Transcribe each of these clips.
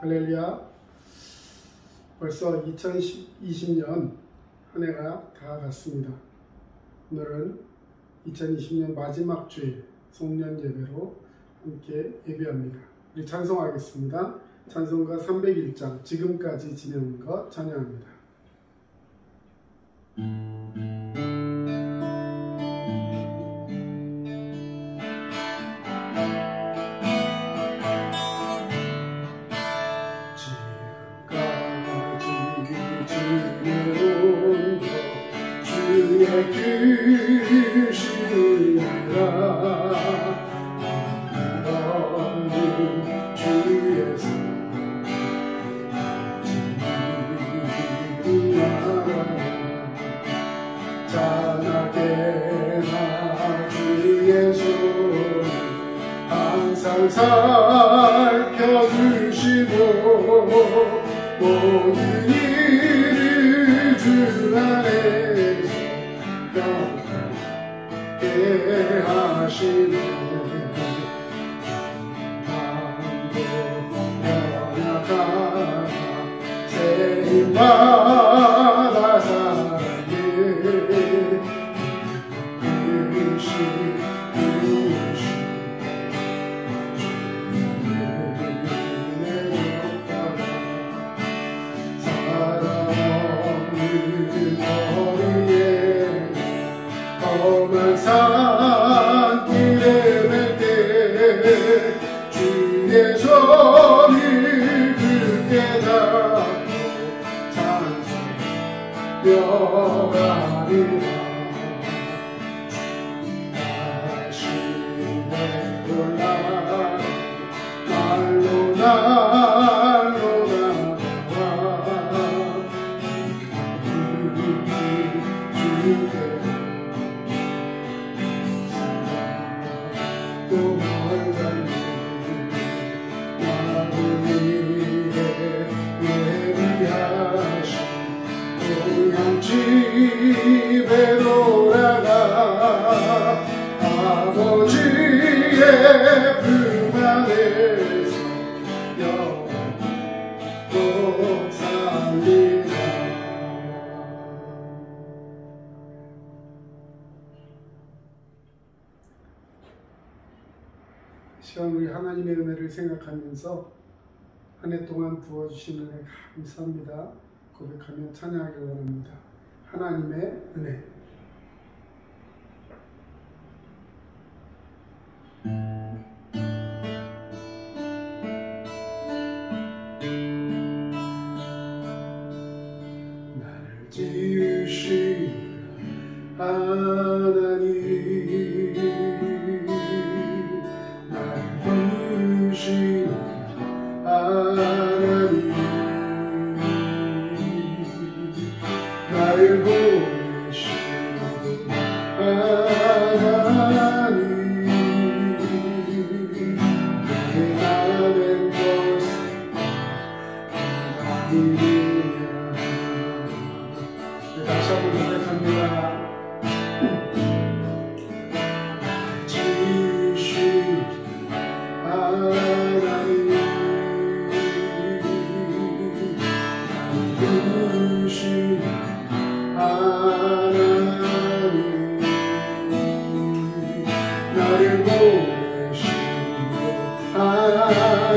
할렐루야. 벌써 2020년 한 해가 다 갔습니다. 오늘은 2020년 마지막 주일 송년 예배로 함께 예배합니다. 우리 찬송하겠습니다. 찬송가 301장 지금까지 지내온 것 찬양합니다. 살펴주시고 모든 일을 주 안에서 영원하게 하시네. 마음도 연약하나 새 힘받아 살게 산길에 뵐 때 주의 소리를 듣게 잡고 찬송하리라. 다시는 놀라 날로 나와 주께 나를 위해 예비하신 동양집에 돌아가 아버지의 품 안에서 영원히 살리라. 시간 우리 하나님의 은혜를 생각하면서 한 해 동안 부어주신 은혜 감사합니다 고백하며 찬양하기 원합니다. 하나님의 은혜. 나를 지으신 하나님 하나님 나를 보내시고 하나님 내가 된 것은 하나님이라. 다시 한번 고백합니다. 지으신 하나님 나를 보내시고 하나님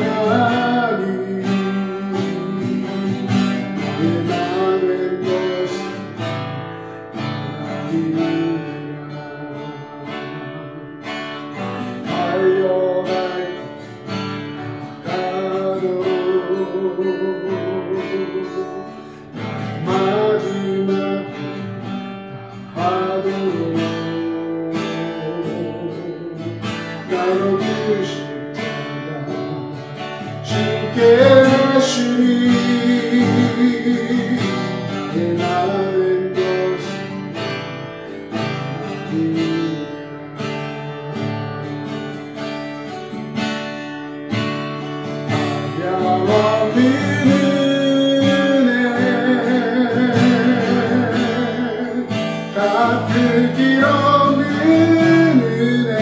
내가 된 것은 하나님이라. 달려갈 때 나가도록 마지막 하도록 나로 십자가 쉽게 하시니 내 나된 것은 하나님이라. 그 길 없는 은혜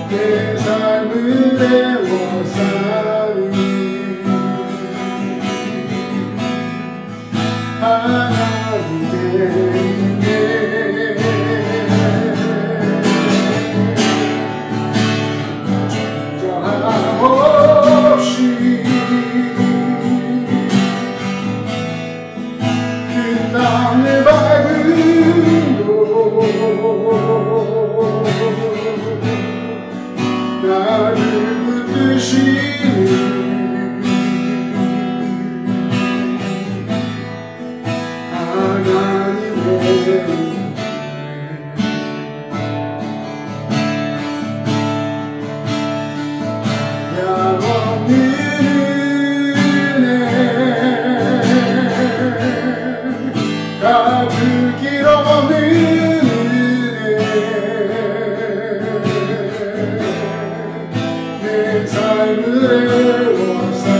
내 삶을 사리 땅을 밟은 곳 나를 붙드시는 하나님의 가득히 없는 은혜 내 삶을 애워싸는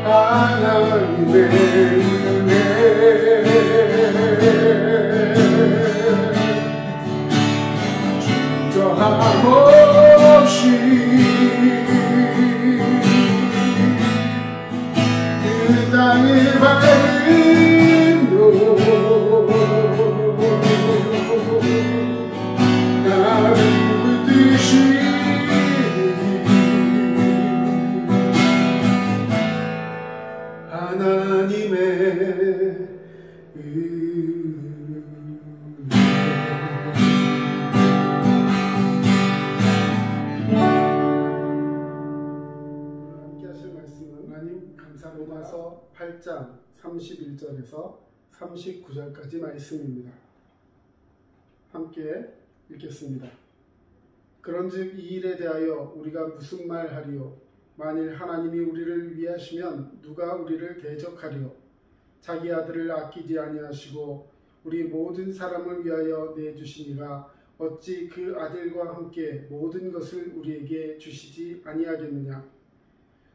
하나님의 은혜 주저함 없이 땅을 밟은 곳 나를 붙드시니 하나님의 로마서 8장 31절에서 39절까지 말씀입니다. 함께 읽겠습니다. 그런즉 이 일에 대하여 우리가 무슨 말하리요? 만일 하나님이 우리를 위하시면 누가 우리를 대적하리요? 자기 아들을 아끼지 아니하시고 우리 모든 사람을 위하여 내주시니가 어찌 그 아들과 함께 모든 것을 우리에게 주시지 아니하겠느냐?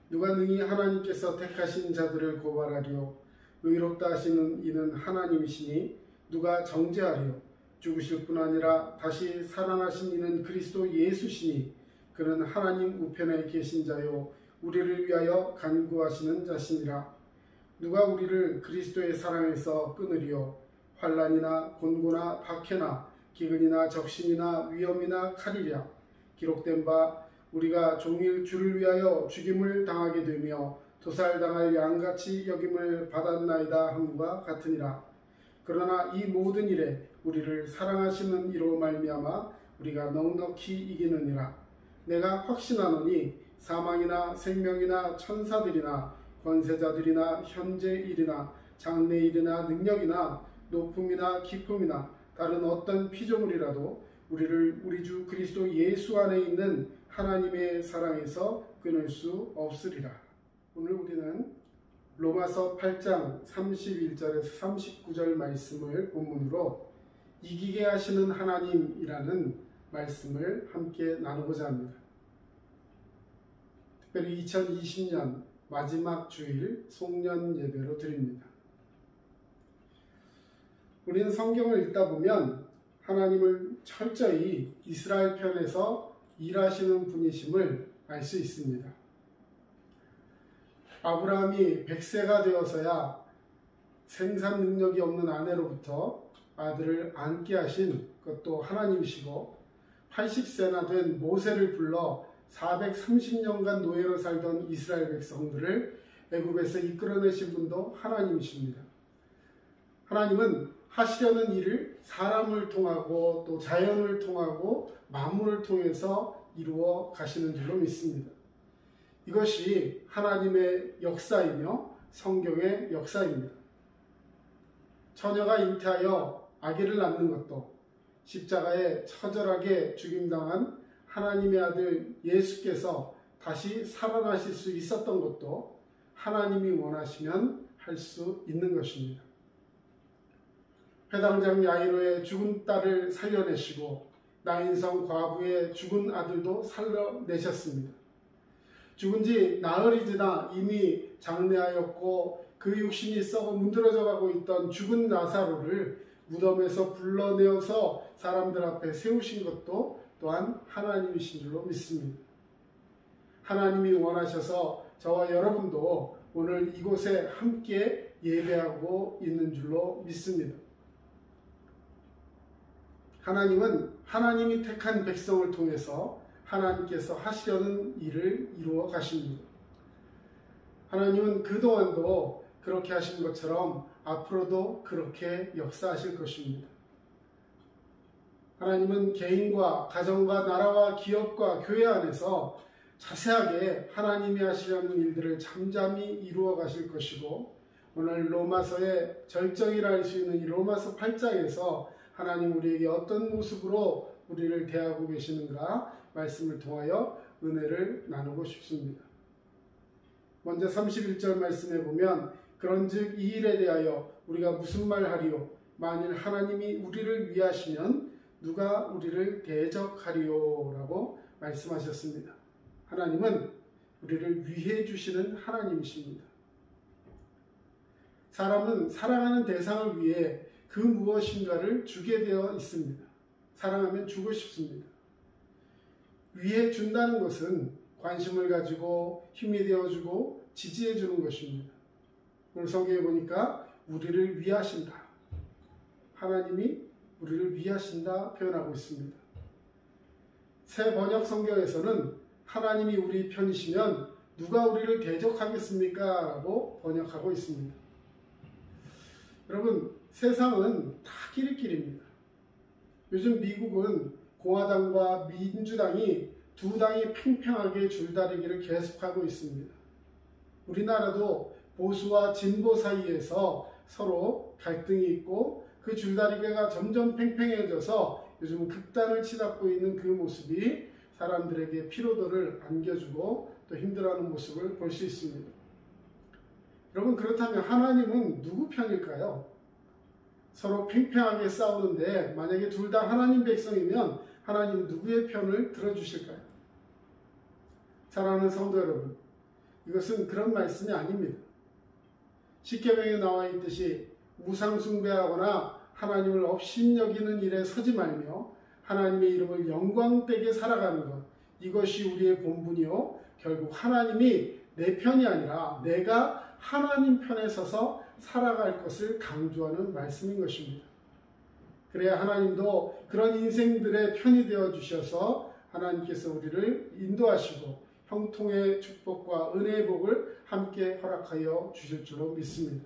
누가 능히 하나님께서 택하신 자들을 고발하리요? 의롭다 하시는 이는 하나님이시니 누가 정죄하리요? 죽으실 뿐 아니라 다시 살아나신 이는 그리스도 예수시니 그는 하나님 우편에 계신 자요 우리를 위하여 간구하시는 자시니라. 누가 우리를 그리스도의 사랑에서 끊으리요? 환난이나 곤고나 박해나 기근이나 적신이나 위험이나 칼이랴. 기록된 바 우리가 종일 주를 위하여 죽임을 당하게 되며 도살당할 양같이 여김을 받았나이다 함과 같으니라. 그러나 이 모든 일에 우리를 사랑하시는 이로 말미암아 우리가 넉넉히 이기느니라. 내가 확신하노니 사망이나 생명이나 천사들이나 권세자들이나 현재 일이나 장래 일이나 능력이나 높음이나 깊음이나 다른 어떤 피조물이라도 우리를 우리 주 그리스도 예수 안에 있는 하나님의 사랑에서 끊을 수 없으리라. 오늘 우리는 로마서 8장 31절에서 39절 말씀을 본문으로 이기게 하시는 하나님이라는 말씀을 함께 나누고자 합니다. 특별히 2020년 마지막 주일 송년 예배로 드립니다. 우리는 성경을 읽다 보면 하나님을 철저히 이스라엘 편에서 일하시는 분이심을 알 수 있습니다. 아브라함이 100세가 되어서야 생산 능력이 없는 아내로부터 아들을 안게 하신 것도 하나님이시고 80세나 된 모세를 불러 430년간 노예로 살던 이스라엘 백성들을 애굽에서 이끌어내신 분도 하나님이십니다. 하나님은 하시려는 일을 사람을 통하고 또 자연을 통하고 만물을 통해서 이루어 가시는 줄로 믿습니다. 이것이 하나님의 역사이며 성경의 역사입니다. 처녀가 잉태하여 아기를 낳는 것도 십자가에 처절하게 죽임당한 하나님의 아들 예수께서 다시 살아나실 수 있었던 것도 하나님이 원하시면 할 수 있는 것입니다. 회당장 야이로의 죽은 딸을 살려내시고 나인성 과부의 죽은 아들도 살려내셨습니다. 죽은 지 나흘이 지나 이미 장례하였고 그 육신이 썩어 문드러져 가고 있던 죽은 나사로를 무덤에서 불러내어서 사람들 앞에 세우신 것도 또한 하나님이신 줄로 믿습니다. 하나님이 원하셔서 저와 여러분도 오늘 이곳에 함께 예배하고 있는 줄로 믿습니다. 하나님은 하나님이 택한 백성을 통해서 하나님께서 하시려는 일을 이루어 가십니다. 하나님은 그동안도 그렇게 하신 것처럼 앞으로도 그렇게 역사하실 것입니다. 하나님은 개인과 가정과 나라와 기업과 교회 안에서 자세하게 하나님이 하시려는 일들을 잠잠히 이루어 가실 것이고, 오늘 로마서의 절정이라 할 수 있는 이 로마서 8장에서 하나님 우리에게 어떤 모습으로 우리를 대하고 계시는가 말씀을 통하여 은혜를 나누고 싶습니다. 먼저 31절 말씀에 보면 그런즉 이 일에 대하여 우리가 무슨 말하리요? 만일 하나님이 우리를 위하시면 누가 우리를 대적하리요? 라고 말씀하셨습니다. 하나님은 우리를 위해 주시는 하나님이십니다. 사람은 사랑하는 대상을 위해 그 무엇인가를 주게 되어 있습니다. 사랑하면 주고 싶습니다. 위해 준다는 것은 관심을 가지고 힘이 되어주고 지지해 주는 것입니다. 오늘 성경에 보니까 우리를 위하신다. 하나님이 우리를 위하신다 표현하고 있습니다. 새 번역 성경에서는 하나님이 우리 편이시면 누가 우리를 대적하겠습니까? 라고 번역하고 있습니다. 여러분, 세상은 다 끼리끼리입니다. 요즘 미국은 공화당과 민주당이 두 당이 팽팽하게 줄다리기를 계속하고 있습니다. 우리나라도 보수와 진보 사이에서 서로 갈등이 있고 그 줄다리기가 점점 팽팽해져서 요즘 극단을 치닫고 있는 그 모습이 사람들에게 피로도를 안겨주고 또 힘들어하는 모습을 볼 수 있습니다. 여러분, 그렇다면 하나님은 누구 편일까요? 서로 팽팽하게 싸우는데 만약에 둘 다 하나님 백성이면 하나님 누구의 편을 들어주실까요? 사랑하는 성도 여러분, 이것은 그런 말씀이 아닙니다. 십계명에 나와 있듯이 우상 숭배하거나 하나님을 업신여기는 일에 서지 말며 하나님의 이름을 영광되게 살아가는 것, 이것이 우리의 본분이요 결국 하나님이 내 편이 아니라 내가 하나님 편에 서서 살아갈 것을 강조하는 말씀인 것입니다. 그래야 하나님도 그런 인생들의 편이 되어 주셔서 하나님께서 우리를 인도하시고 형통의 축복과 은혜의 복을 함께 허락하여 주실 줄로 믿습니다.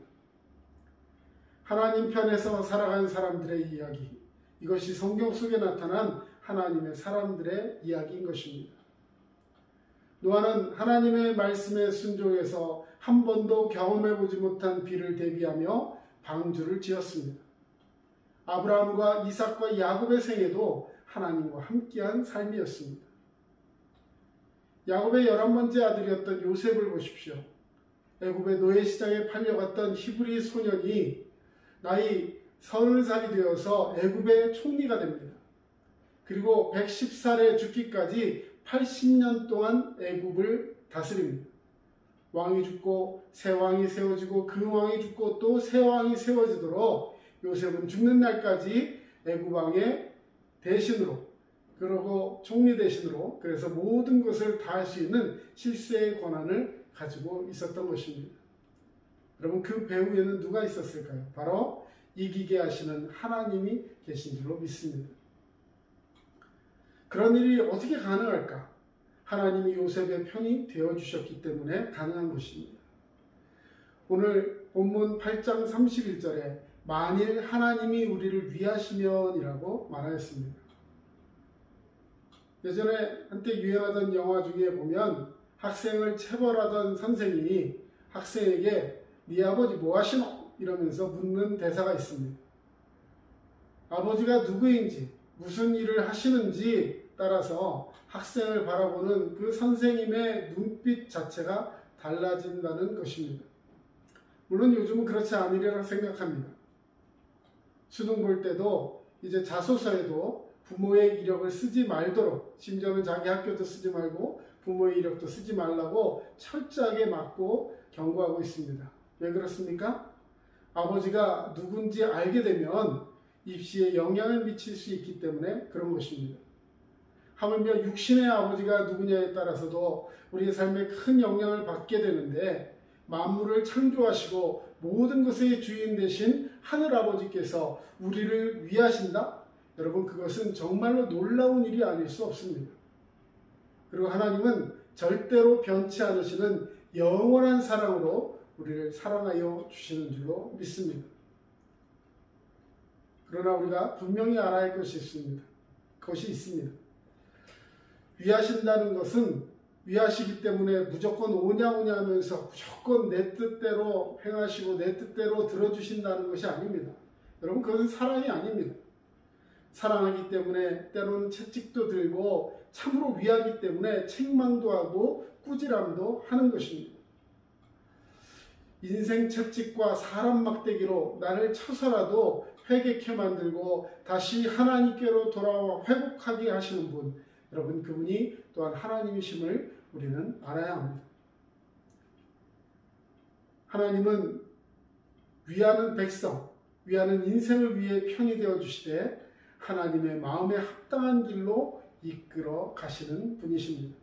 하나님 편에서 살아간 사람들의 이야기, 이것이 성경 속에 나타난 하나님의 사람들의 이야기인 것입니다. 노아는 하나님의 말씀에 순종해서 한 번도 경험해보지 못한 비를 대비하며 방주를 지었습니다. 아브라함과 이삭과 야곱의 생애도 하나님과 함께한 삶이었습니다. 야곱의 11번째 아들이었던 요셉을 보십시오. 애굽의 노예시장에 팔려갔던 히브리 소년이 나이 30살이 되어서 애굽의 총리가 됩니다. 그리고 110살에 죽기까지 80년 동안 애굽을 다스립니다. 왕이 죽고 새 왕이 세워지고 그 왕이 죽고 또 새 왕이 세워지도록 요셉은 죽는 날까지 애굽 왕의 대신으로, 그리고 총리 대신으로, 그래서 모든 것을 다 할 수 있는 실세의 권한을 가지고 있었던 것입니다. 여러분, 그 배후에는 누가 있었을까요? 바로 이기게 하시는 하나님이 계신 줄로 믿습니다. 그런 일이 어떻게 가능할까? 하나님이 요셉의 편이 되어주셨기 때문에 가능한 것입니다. 오늘 본문 8장 31절에 만일 하나님이 우리를 위하시면 이라고 말하였습니다. 예전에 한때 유행하던 영화 중에 보면 학생을 체벌하던 선생님이 학생에게 네 아버지 뭐 하시노? 이러면서 묻는 대사가 있습니다. 아버지가 누구인지 무슨 일을 하시는지 따라서 학생을 바라보는 그 선생님의 눈빛 자체가 달라진다는 것입니다. 물론 요즘은 그렇지 않으리라고 생각합니다. 수능 볼 때도 이제 자소서에도 부모의 이력을 쓰지 말도록, 심지어는 자기 학교도 쓰지 말고 부모의 이력도 쓰지 말라고 철저하게 막고 경고하고 있습니다. 왜 그렇습니까? 아버지가 누군지 알게 되면 입시에 영향을 미칠 수 있기 때문에 그런 것입니다. 하물며 육신의 아버지가 누구냐에 따라서도 우리의 삶에 큰 영향을 받게 되는데, 만물을 창조하시고 모든 것의 주인 되신 하늘아버지께서 우리를 위하신다? 여러분, 그것은 정말로 놀라운 일이 아닐 수 없습니다. 그리고 하나님은 절대로 변치 않으시는 영원한 사랑으로 우리를 사랑하여 주시는 줄로 믿습니다. 그러나 우리가 분명히 알아야 할 것이 있습니다. 위하신다는 것은 위하시기 때문에 무조건 오냐 하면서 무조건 내 뜻대로 행하시고 내 뜻대로 들어주신다는 것이 아닙니다. 여러분, 그것은 사랑이 아닙니다. 사랑하기 때문에 때로는 채찍도 들고 참으로 위하기 때문에 책망도 하고 꾸지람도 하는 것입니다. 인생 채찍과 사람 막대기로 나를 쳐서라도 회개케 만들고 다시 하나님께로 돌아와 회복하게 하시는 분, 여러분, 그분이 또한 하나님이심을 우리는 알아야 합니다. 하나님은 위하는 백성, 위하는 인생을 위해 편이 되어 주시되 하나님의 마음에 합당한 길로 이끌어 가시는 분이십니다.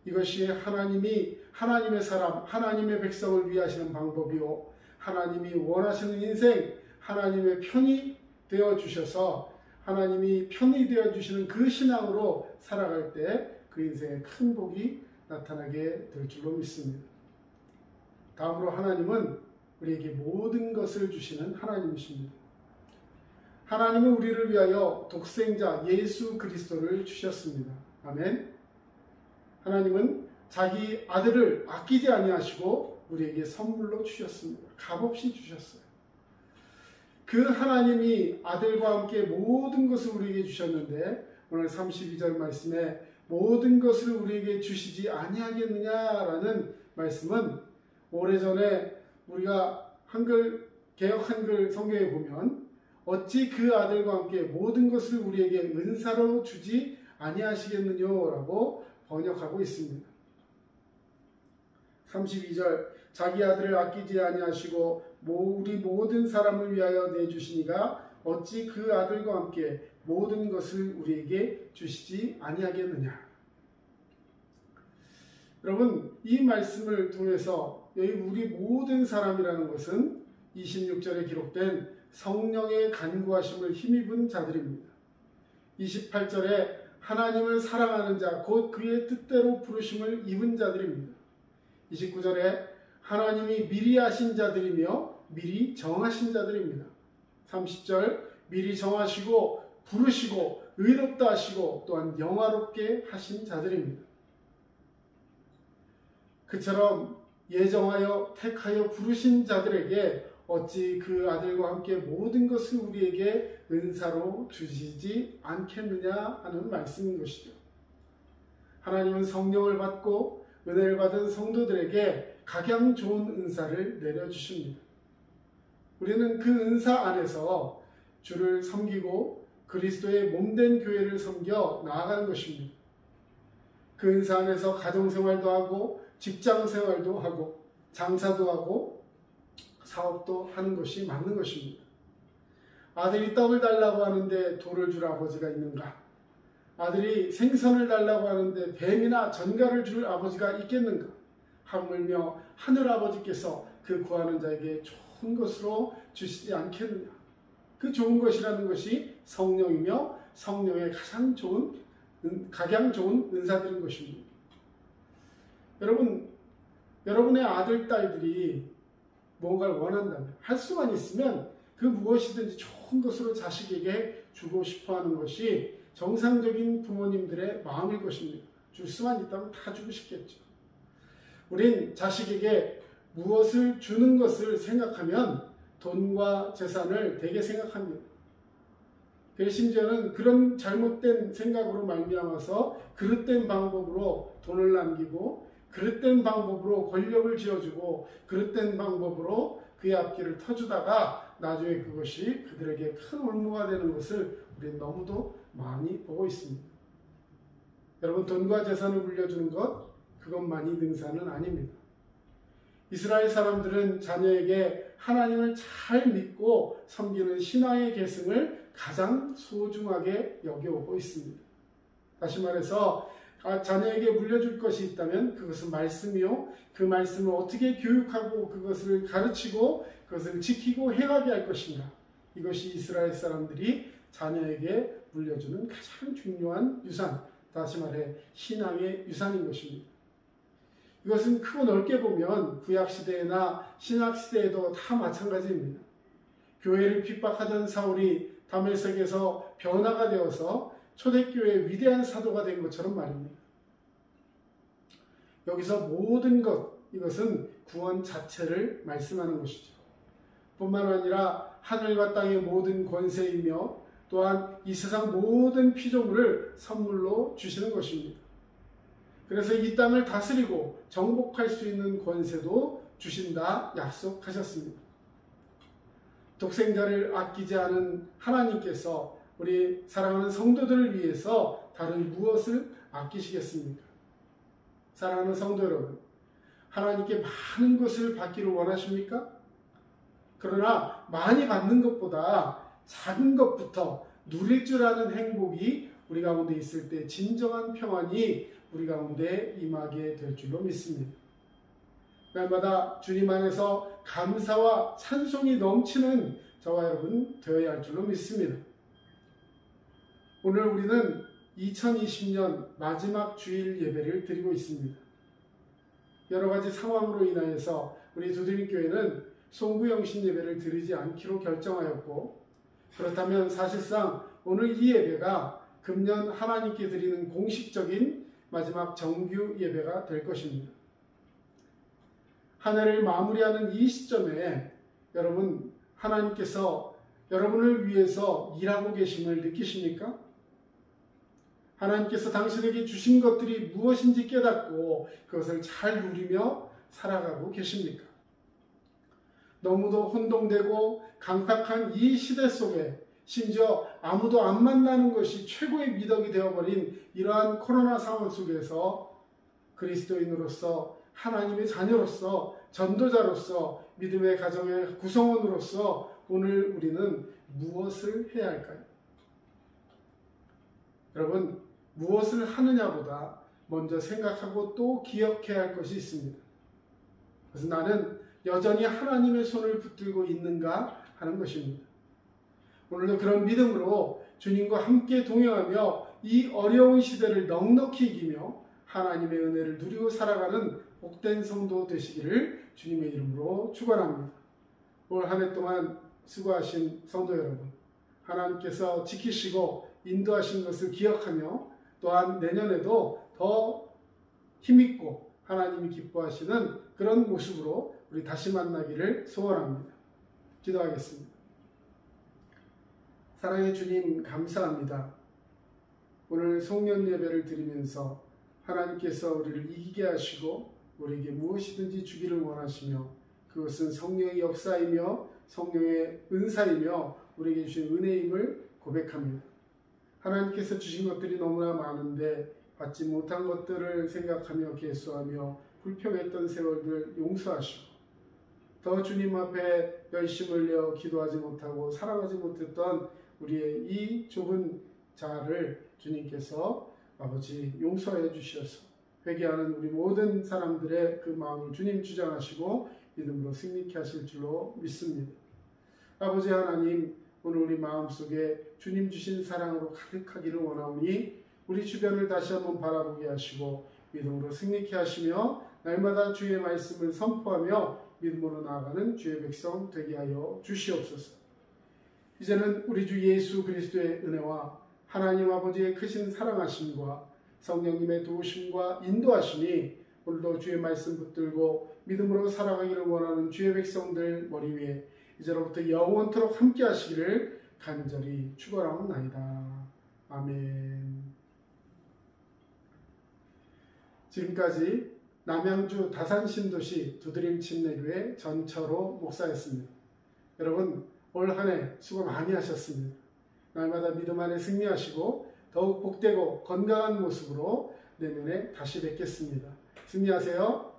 이것이 하나님의 사람, 하나님의 백성을 위하시는 방법이요, 하나님이 원하시는 인생, 하나님의 편이 되어 주셔서 하나님이 편이 되어 주시는 그 신앙으로 살아갈 때 그 인생에 큰 복이 나타나게 될 줄로 믿습니다. 다음으로 하나님은 우리에게 모든 것을 주시는 하나님이십니다. 하나님은 우리를 위하여 독생자 예수 그리스도를 주셨습니다. 아멘. 하나님은 자기 아들을 아끼지 아니하시고 우리에게 선물로 주셨습니다. 값없이 주셨어요. 그 하나님이 아들과 함께 모든 것을 우리에게 주셨는데, 오늘 32절 말씀에 모든 것을 우리에게 주시지 아니하겠느냐라는 말씀은 오래전에 우리가 개역 한글 성경에 보면 어찌 그 아들과 함께 모든 것을 우리에게 은사로 주지 아니하시겠느냐라고 번역하고 있습니다. 32절, 자기 아들을 아끼지 아니하시고 우리 모든 사람을 위하여 내주시니가 어찌 그 아들과 함께 모든 것을 우리에게 주시지 아니하겠느냐. 여러분, 이 말씀을 통해서 여기 우리 모든 사람이라는 것은 26절에 기록된 성령의 간구하심을 힘입은 자들입니다. 28절에 하나님을 사랑하는 자, 곧 그의 뜻대로 부르심을 입은 자들입니다. 29절에 하나님이 미리 아신 자들이며 미리 정하신 자들입니다. 30절, 미리 정하시고 부르시고 의롭다 하시고 또한 영화롭게 하신 자들입니다. 그처럼 예정하여 택하여 부르신 자들에게 어찌 그 아들과 함께 모든 것을 우리에게 은사로 주시지 않겠느냐 하는 말씀인 것이죠. 하나님은 성령을 받고 은혜를 받은 성도들에게 각양 좋은 은사를 내려주십니다. 우리는 그 은사 안에서 주를 섬기고 그리스도의 몸된 교회를 섬겨 나아가는 것입니다. 그 은사 안에서 가정생활도 하고 직장생활도 하고 장사도 하고 사업도 하는 것이 맞는 것입니다. 아들이 떡을 달라고 하는데 돌을 줄 아버지가 있는가? 아들이 생선을 달라고 하는데 뱀이나 전갈을 줄 아버지가 있겠는가? 하물며 하늘 아버지께서 그 구하는 자에게 좋은 것으로 주시지 않겠느냐? 그 좋은 것이라는 것이 성령이며 성령의 가장 좋은 은사들인 것입니다. 여러분의 아들, 딸들이 뭔가를 원한다면, 할 수만 있으면 그 무엇이든지 좋은 것으로 자식에게 주고 싶어하는 것이 정상적인 부모님들의 마음일 것입니다. 줄 수만 있다면 다 주고 싶겠죠. 우린 자식에게 무엇을 주는 것을 생각하면 돈과 재산을 되게 생각합니다. 심지어는 그런 잘못된 생각으로 말미암아서 그릇된 방법으로 돈을 남기고 그릇된 방법으로 권력을 쥐어주고 그릇된 방법으로 그의 앞길을 터주다가 나중에 그것이 그들에게 큰 올무가 되는 것을 우리는 너무도 많이 보고 있습니다. 여러분, 돈과 재산을 물려주는 그것만이 능사는 아닙니다. 이스라엘 사람들은 자녀에게 하나님을 잘 믿고 섬기는 신앙의 계승을 가장 소중하게 여겨오고 있습니다. 다시 말해서 자녀에게 물려줄 것이 있다면 그것은 말씀이요. 그 말씀을 어떻게 교육하고 그것을 가르치고 그것을 지키고 행하게 할 것인가. 이것이 이스라엘 사람들이 자녀에게 물려주는 가장 중요한 유산, 다시 말해 신앙의 유산인 것입니다. 이것은 크고 넓게 보면 구약시대나 신약시대에도 다 마찬가지입니다. 교회를 핍박하던 사울이 다메섹에서 변화가 되어서 초대교회의 위대한 사도가 된 것처럼 말입니다. 여기서 모든 것, 이것은 구원 자체를 말씀하는 것이죠. 뿐만 아니라 하늘과 땅의 모든 권세이며 또한 이 세상 모든 피조물을 선물로 주시는 것입니다. 그래서 이 땅을 다스리고 정복할 수 있는 권세도 주신다 약속하셨습니다. 독생자를 아끼지 않은 하나님께서 우리 사랑하는 성도들을 위해서 다른 무엇을 아끼시겠습니까? 사랑하는 성도 여러분, 하나님께 많은 것을 받기를 원하십니까? 그러나 많이 받는 것보다 작은 것부터 누릴 줄 아는 행복이 우리 가운데 있을 때 진정한 평안이 우리 가운데 임하게 될 줄로 믿습니다. 날마다 주님 안에서 감사와 찬송이 넘치는 저와 여러분 되어야 할 줄로 믿습니다. 오늘 우리는 2020년 마지막 주일 예배를 드리고 있습니다. 여러 가지 상황으로 인하여서 우리 두드림교회는 송구영신 예배를 드리지 않기로 결정하였고, 그렇다면 사실상 오늘 이 예배가 금년 하나님께 드리는 공식적인 마지막 정규 예배가 될 것입니다. 한 해를 마무리하는 이 시점에 여러분, 하나님께서 여러분을 위해서 일하고 계심을 느끼십니까? 하나님께서 당신에게 주신 것들이 무엇인지 깨닫고 그것을 잘 누리며 살아가고 계십니까? 너무도 혼동되고 강팍한 이 시대 속에 심지어 아무도 안 만나는 것이 최고의 미덕이 되어버린 이러한 코로나 상황 속에서 그리스도인으로서, 하나님의 자녀로서, 전도자로서, 믿음의 가정의 구성원으로서 오늘 우리는 무엇을 해야 할까요? 여러분, 무엇을 하느냐보다 먼저 생각하고 또 기억해야 할 것이 있습니다. 그래서 나는 여전히 하나님의 손을 붙들고 있는가 하는 것입니다. 오늘도 그런 믿음으로 주님과 함께 동행하며 이 어려운 시대를 넉넉히 이기며 하나님의 은혜를 누리고 살아가는 복된 성도 되시기를 주님의 이름으로 축원합니다. 올 한 해 동안 수고하신 성도 여러분, 하나님께서 지키시고 인도하신 것을 기억하며 또한 내년에도 더 힘있고 하나님이 기뻐하시는 그런 모습으로 우리 다시 만나기를 소원합니다. 기도하겠습니다. 사랑의 주님, 감사합니다. 오늘 송년 예배를 드리면서 하나님께서 우리를 이기게 하시고 우리에게 무엇이든지 주기를 원하시며 그것은 성령의 역사이며 성령의 은사이며 우리에게 주신 은혜임을 고백합니다. 하나님께서 주신 것들이 너무나 많은데 받지 못한 것들을 생각하며 계수하며 불평했던 세월들 용서하시고 더 주님 앞에 열심을 내어 기도하지 못하고 사랑하지 못했던 우리의 이 좁은 자아를 주님께서 아버지 용서해 주셔서 회개하는 우리 모든 사람들의 그 마음을 주님 주장하시고 믿음으로 승리케 하실 줄로 믿습니다. 아버지 하나님, 오늘 우리 마음속에 주님 주신 사랑으로 가득하기를 원하오니 우리 주변을 다시 한번 바라보게 하시고 믿음으로 승리케 하시며 날마다 주의 말씀을 선포하며 믿음으로 나아가는 주의 백성 되게 하여 주시옵소서. 이제는 우리 주 예수 그리스도의 은혜와 하나님 아버지의 크신 사랑하심과 성령님의 도우심과 인도하심이 오늘도 주의 말씀 붙들고 믿음으로 살아가기를 원하는 주의 백성들 머리 위에 이제로부터 영원토록 함께 하시기를 간절히 축원하옵나이다. 아멘. 지금까지 남양주 다산신도시 두드림 침례교회 전철호 목사였습니다. 여러분, 올 한 해 수고 많이 하셨습니다. 날마다 믿음 안에 승리하시고 더욱 복되고 건강한 모습으로 내년에 다시 뵙겠습니다. 승리하세요.